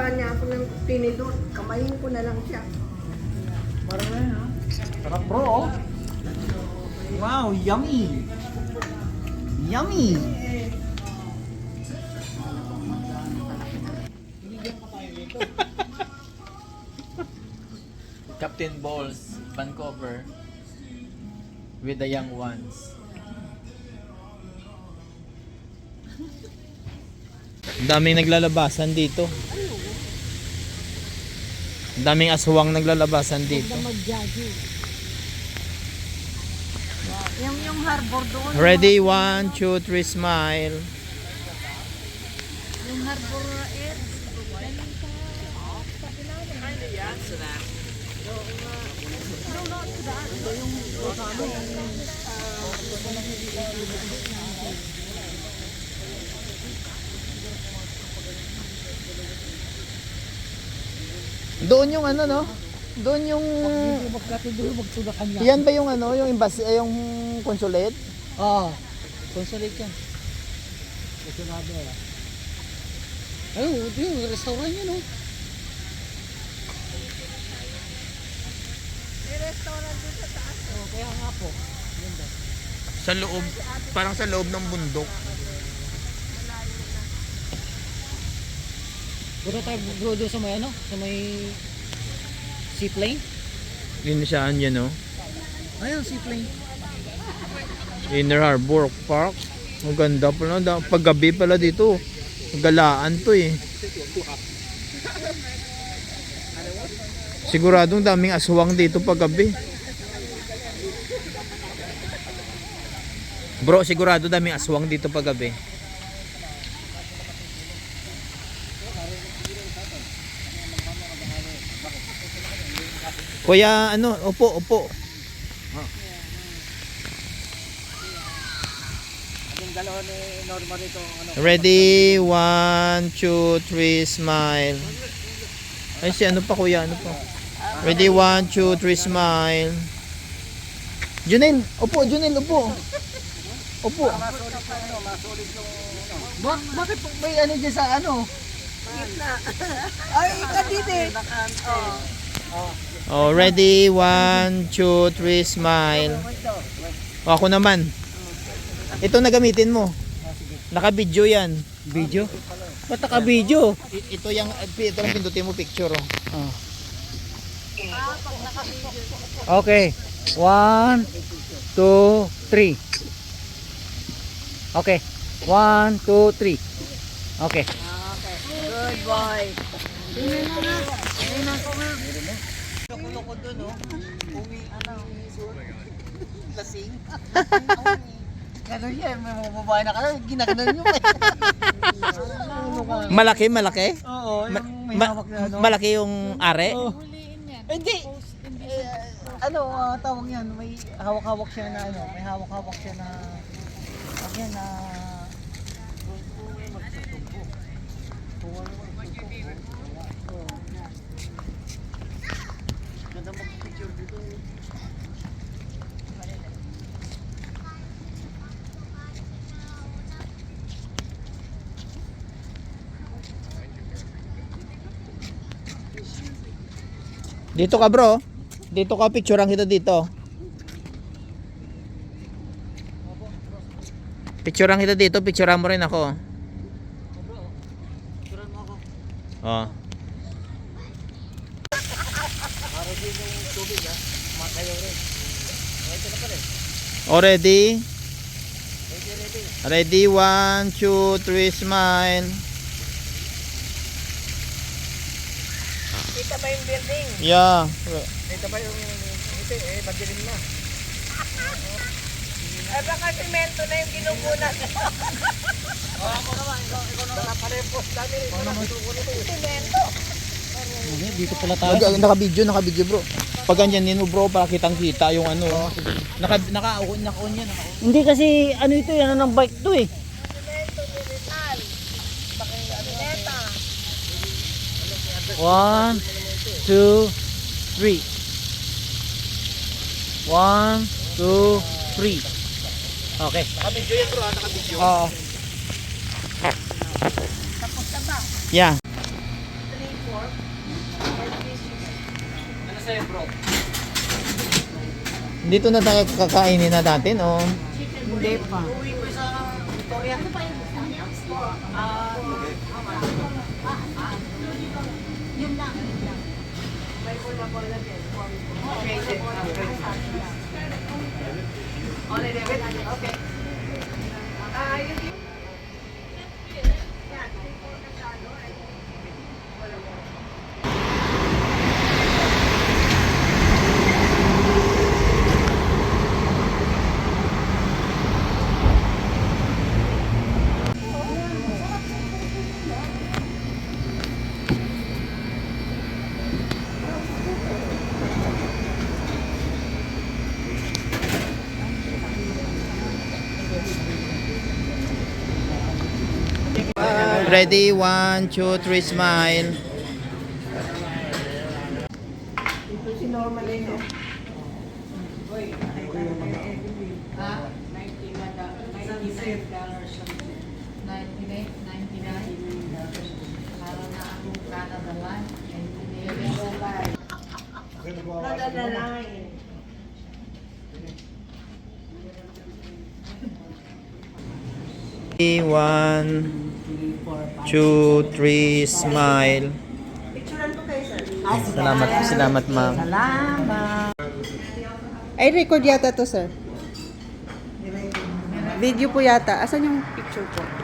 pa niya ako ng tinidor. Kamayin ko na lang siya. Marami ha. Sarap bro. Oh. Wow, yummy. Yummy. Captain Balls, Vancouver, with the young ones. Ang daming naglalabasan dito. Ang daming aswang naglalabasan dito. Yung harbor doon. Ready, 1, 2, 3, smile. Yung harbor Doon yung ano no? Doon yung yan ba yung ano, yung embassy, yung consulate? Oo. Consulate yan. Consulado ah. Ayun, yung restaurant yun oh. May restaurant doon sa taas. Oh, kaya nga po. Ganda. Sa loob, parang sa loob ng bundok. Puro tayo bro doon sa may ano? Sa may seaplane? Yun saan yan no? Ayun, seaplane. Inner Harbor Park. Ang ganda pala. Paggabi pala dito. Galaan to eh. Siguradong daming aswang dito paggabi. Bro, sigurado daming aswang dito paggabi. Kuya, ano, upo. Yung dalawa ni Norma rito, ano? Ready, 1, 2, 3, smile. Ay, si ano pa kuya, ano pa? Ready, 1, 2, 3, smile. Junel, upo, Upo. Bakit may ano dyan sa ano? Ay, kadide. Oh, ready, 1, 2, 3, smile. O, ako naman. Ito na gamitin mo. Naka-video yan. Video? Ba't naka-video? Ito yung pindutin mo picture. Oh. Okay. 1, 2, 3. Okay. 1, 2, 3. Okay. Good boy. Tingnan ko nga. Loko doon, no? Uwi, ano? Lasing. Ganun yan, may mga babae na kanan, ginaganon nyo pa. Malaki? Oo, yung may hawak na ano. Malaki yung are? Oh. Hindi. Ano, tawag yan, may hawak-hawak siya na ano, may hawak-hawak siya na, tawag yan na, ganda mag-picture dito. Dito ka bro. Dito ka, picturean kita dito. Picturean kita dito, picturean mo rin ako. Picturean mo ako. Oh. Para din yung tubig ha, makayo rin. Ito na pala eh. Oh, ready? Ready. Ready, 1, 2, 3, smile. Kita ba yung building? Yeah. Ito ba yung ito eh, madilim na. Ay, baka simento na yung ginugunan. Ako naman, ikaw naman. Nakaparepos dami. Ako naman. Simento. Dito pala tayo. Naka-video bro. Pag ganyan mo bro, para kitang-kita yung ano. Naka-on yan. Hindi kasi ano ito, yan ng bike to eh. Simento, militar. Sineta. 1, 2, 3. 1, 2, 3. Okay. Naka-video yan bro, naka-video. Oo. Tapos na ba? Yeah. 3 sa'yo, bro? Dito na tayo kakainin na natin, oh. Hindi pa. Uwi ko sa Victoria. Okay. Ready, 1, 2, 3, smile. Ito si Norma din, oh. Nadadalain. Ready, 1, 2, 3, smile. Picturean ko kayo, sir. Salamat ma'am. Salamat. Ay, record yata to, sir. Video po yata. Asan yung picture po?